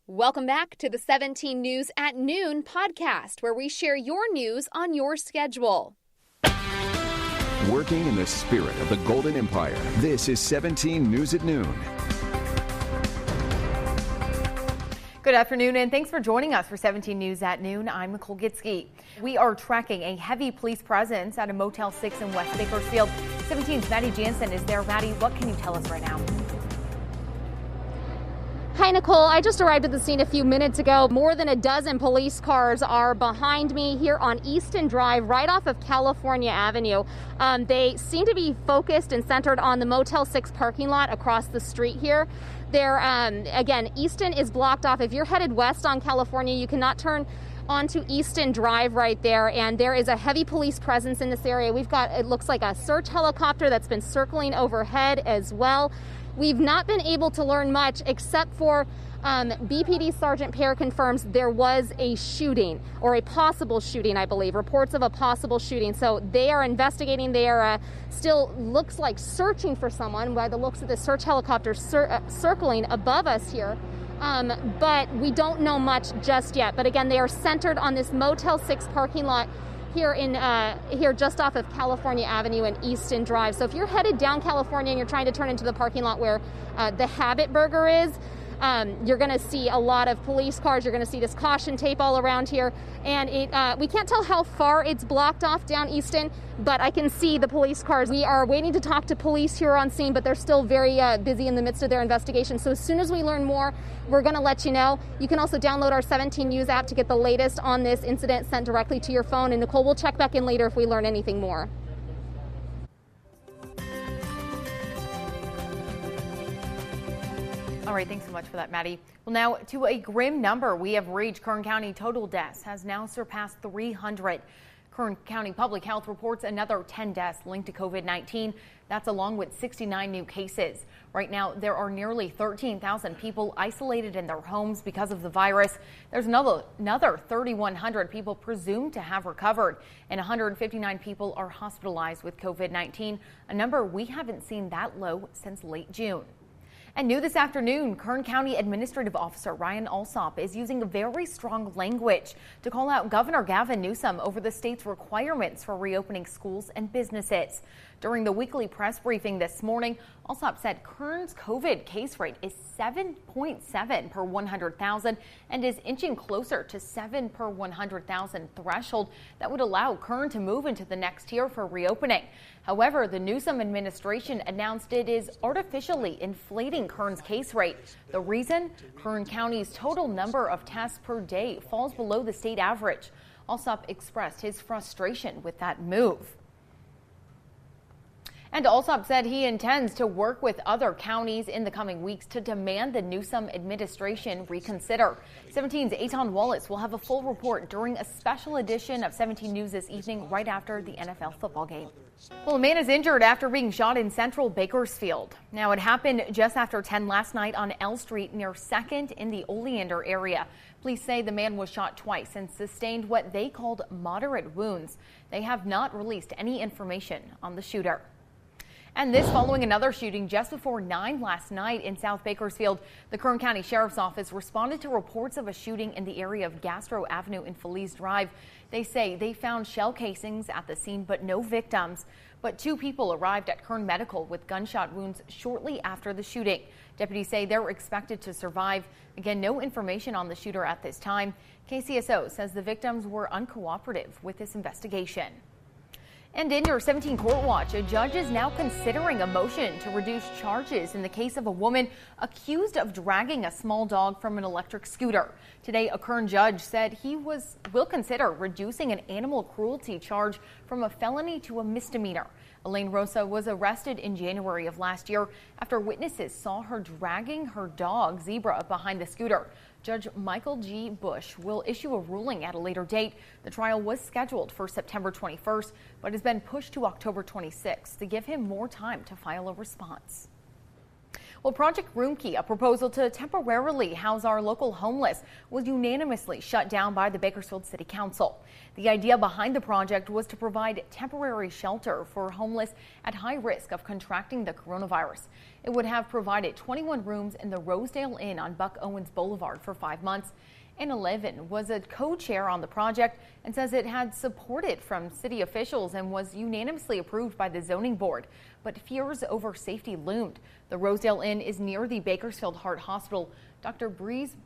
Welcome back to the 17 News at Noon podcast, where we share your news on your schedule. Working in the spirit of the Golden Empire, this is 17 News at Noon. Good afternoon, and thanks for joining us for 17 News at Noon. I'm Nicole Gitsky. We are tracking a heavy police presence at a Motel 6 in West Bakersfield. 17's Maddie Jansen is there. Maddie, what can you tell us right now? Hi, Nicole. I just arrived at the scene a few minutes ago. More than a dozen police cars are behind me here on Easton Drive, right off of California Avenue. They seem to be focused and centered on the Motel 6 parking lot across the street here. Again, Easton is blocked off. If you're headed west on California, you cannot turn onto Easton Drive right there, and there is a heavy police presence in this area. We've got, it looks like, a search helicopter that's been circling overhead as well. We've not been able to learn much except for BPD Sergeant Pear confirms there was a shooting, or a possible shooting, I believe, reports of a possible shooting. So they are investigating. They are still looks like searching for someone by the looks of the search helicopter circling above us here. But we don't know much just yet. But again, they are centered on this Motel 6 parking lot here just off of California Avenue and Easton Drive. So if you're headed down California and you're trying to turn into the parking lot where the Habit Burger is, you're going to see a lot of police cars. You're going to see this caution tape all around here. And we can't tell how far it's blocked off down Easton, but I can see the police cars. We are waiting to talk to police here on scene, but they're still very busy in the midst of their investigation. So as soon as we learn more, we're going to let you know. You can also download our 17 News app to get the latest on this incident sent directly to your phone. And Nicole, we'll check back in later if we learn anything more. All right, thanks so much for that, Maddie. Well, now to a grim number we have reached. Kern County total deaths has now surpassed 300. Kern County Public Health reports another 10 deaths linked to COVID-19. That's along with 69 new cases. Right now, there are nearly 13,000 people isolated in their homes because of the virus. There's another 3,100 people presumed to have recovered, and 159 people are hospitalized with COVID-19, a number we haven't seen that low since late June. And new this afternoon, Kern County Administrative Officer Ryan Alsop is using very strong language to call out Governor Gavin Newsom over the state's requirements for reopening schools and businesses. During the weekly press briefing this morning, Alsop said Kern's COVID case rate is 7.7 per 100,000 and is inching closer to 7 per 100,000 threshold that would allow Kern to move into the next tier for reopening. However, the Newsom administration announced it is artificially inflating Kern's case rate. The reason? Kern County's total number of tests per day falls below the state average. Alsop expressed his frustration with that move. And Alsop said he intends to work with other counties in the coming weeks to demand the Newsom administration reconsider. 17's Eitan Wallace will have a full report during a special edition of 17 News this evening right after the NFL football game. Well, a man is injured after being shot in central Bakersfield. Now, it happened just after 10 last night on L Street near 2nd in the Oleander area. Police say the man was shot twice and sustained what they called moderate wounds. They have not released any information on the shooter. And this following another shooting just before 9 last night in South Bakersfield. The Kern County Sheriff's Office responded to reports of a shooting in the area of Gastro Avenue and Feliz Drive. They say they found shell casings at the scene, but no victims. But 2 people arrived at Kern Medical with gunshot wounds shortly after the shooting. Deputies say they're expected to survive. Again, no information on the shooter at this time. KCSO says the victims were uncooperative with this investigation. And in your 17 Court Watch, a judge is now considering a motion to reduce charges in the case of a woman accused of dragging a small dog from an electric scooter. Today, a Kern judge said he will consider reducing an animal cruelty charge from a felony to a misdemeanor. Elaine Rosa was arrested in January of last year after witnesses saw her dragging her dog, Zebra, behind the scooter. Judge Michael G. Bush will issue a ruling at a later date. The trial was scheduled for September 21st, but has been pushed to October 26th to give him more time to file a response. Well, Project Roomkey, a proposal to temporarily house our local homeless, was unanimously shut down by the Bakersfield City Council. The idea behind the project was to provide temporary shelter for homeless at high risk of contracting the coronavirus. It would have provided 21 rooms in the Rosedale Inn on Buck Owens Boulevard for 5 months. Anna Levin was a co-chair on the project and says it had support from city officials and was unanimously approved by the zoning board. But fears over safety loomed. The Rosedale Inn is near the Bakersfield Heart Hospital. Dr. Breeze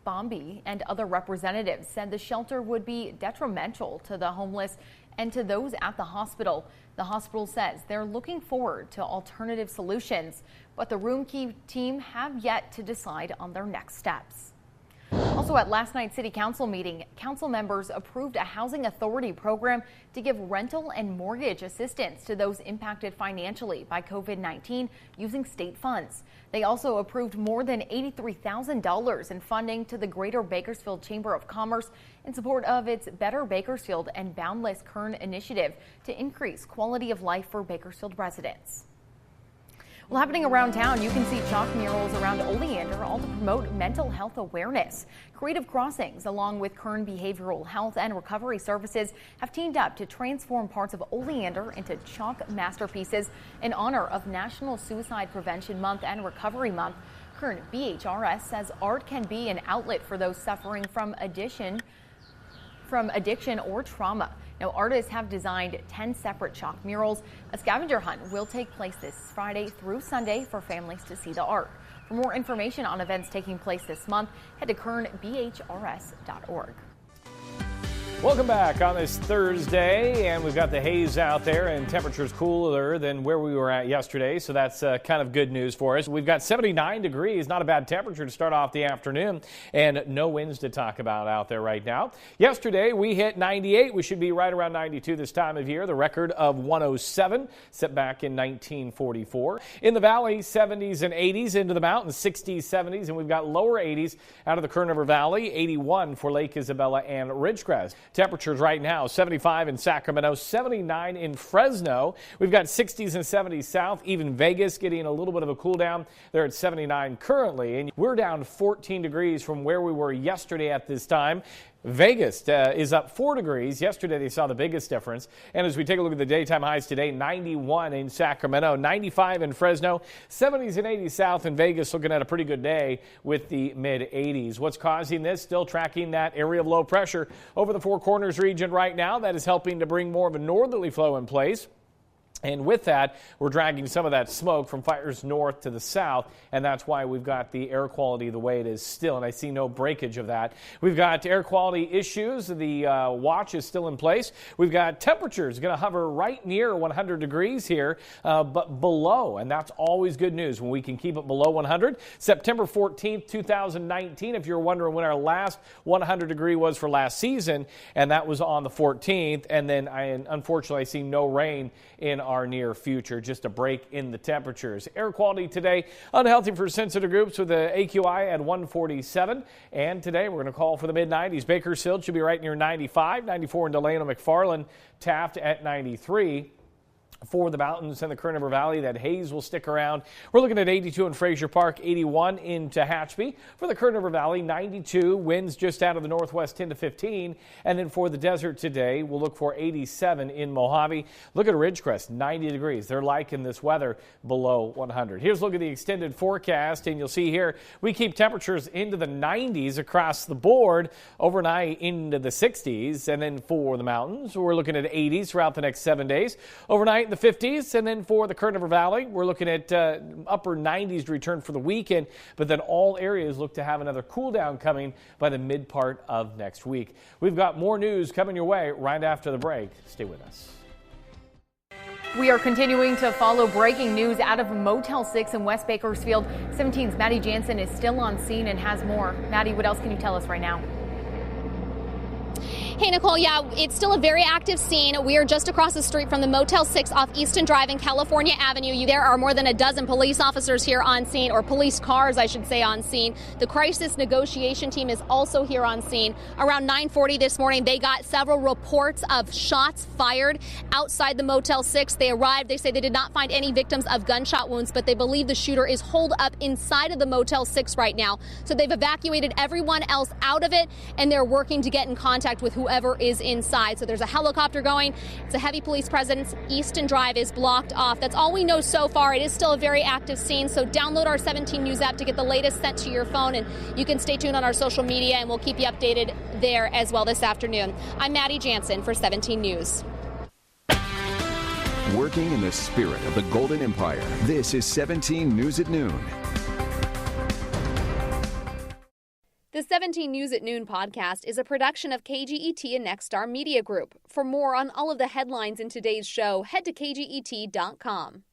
Bombi and other representatives said the shelter would be detrimental to the homeless and to those at the hospital. The hospital says they're looking forward to alternative solutions, but the Roomkey team have yet to decide on their next steps. Also at last night's city council meeting, council members approved a housing authority program to give rental and mortgage assistance to those impacted financially by COVID-19 using state funds. They also approved more than $83,000 in funding to the Greater Bakersfield Chamber of Commerce in support of its Better Bakersfield and Boundless Kern initiative to increase quality of life for Bakersfield residents. Well, happening around town, you can see chalk murals around Oleander, all to promote mental health awareness. Creative Crossings, along with Kern Behavioral Health and Recovery Services, have teamed up to transform parts of Oleander into chalk masterpieces in honor of National Suicide Prevention Month and Recovery Month. Kern BHRS says art can be an outlet for those suffering from addiction or trauma. Now, artists have designed 10 separate chalk murals. A scavenger hunt will take place this Friday through Sunday for families to see the art. For more information on events taking place this month, head to kernbhrs.org. Welcome back on this Thursday, and we've got the haze out there and temperatures cooler than where we were at yesterday, so that's kind of good news for us. We've got 79 degrees, not a bad temperature to start off the afternoon, and no winds to talk about out there right now. Yesterday we hit 98. We should be right around 92 this time of year. The record of 107 set back in 1944. In the valley, 70s and 80s, into the mountains 60s, 70s, and we've got lower 80s out of the Kern River Valley, 81 for Lake Isabella and Ridgecrest. Temperatures right now, 75 in Sacramento, 79 in Fresno. We've got 60s and 70s south, even Vegas getting a little bit of a cool down. They're at 79 currently, and we're down 14 degrees from where we were yesterday at this time. Vegas is up 4 degrees. Yesterday they saw the biggest difference. And as we take a look at the daytime highs today, 91 in Sacramento, 95 in Fresno, 70s and 80s south in Vegas, looking at a pretty good day with the mid-80s. What's causing this? Still tracking that area of low pressure over the Four Corners region right now. That is helping to bring more of a northerly flow in place. And with that, we're dragging some of that smoke from fires north to the south, and that's why we've got the air quality the way it is still, and I see no breakage of that. We've got air quality issues. The watch is still in place. We've got temperatures going to hover right near 100 degrees here, but below, and that's always good news when we can keep it below 100. September 14th, 2019, if you're wondering when our last 100 degree was for last season, and that was on the 14th, and then unfortunately I see no rain in our near future, just a break in the temperatures. Air quality today, unhealthy for sensitive groups with the AQI at 147. And today we're going to call for the mid-90s. Bakersfield should be right near 95, 94 in Delano, McFarland, Taft at 93. For the mountains and the Kern River Valley, that haze will stick around. We're looking at 82 in Fraser Park, 81 in Tehachapi. For the Kern River Valley, 92, winds just out of the northwest 10 to 15. And then for the desert today, we'll look for 87 in Mojave. Look at Ridgecrest, 90 degrees. They're liking this weather below 100. Here's a look at the extended forecast, and you'll see here we keep temperatures into the 90s across the board, overnight into the 60s. And then for the mountains, we're looking at 80s throughout the next 7 days. Overnight, the 50s, and then for the Kern River Valley, we're looking at upper 90s to return for the weekend, but then all areas look to have another cool down coming by the mid part of next week. We've got more news coming your way right after the break. Stay with us. We are continuing to follow breaking news out of Motel 6 in West Bakersfield. 17's Maddie Jansen is still on scene and has more. Maddie, what else can you tell us right now? Hey, Nicole, yeah, it's still a very active scene. We are just across the street from the Motel 6 off Easton Drive and California Avenue. There are more than a dozen police officers here on scene, or police cars, I should say, on scene. The crisis negotiation team is also here on scene. Around 9:40 this morning, they got several reports of shots fired outside the Motel 6. They arrived. They say they did not find any victims of gunshot wounds, but they believe the shooter is holed up inside of the Motel 6 right now. So they've evacuated everyone else out of it, and they're working to get in contact with whoever whoever is inside. So there's a helicopter going. It's a heavy police presence. Easton Drive is blocked off. That's all we know so far. It is still a very active scene. So download our 17 News app to get the latest sent to your phone. And you can stay tuned on our social media, and we'll keep you updated there as well this afternoon. I'm Maddie Jansen for 17 News. Working in the spirit of the Golden Empire, this is 17 News at Noon. The 17 News at Noon podcast is a production of KGET and Nexstar Media Group. For more on all of the headlines in today's show, head to kget.com.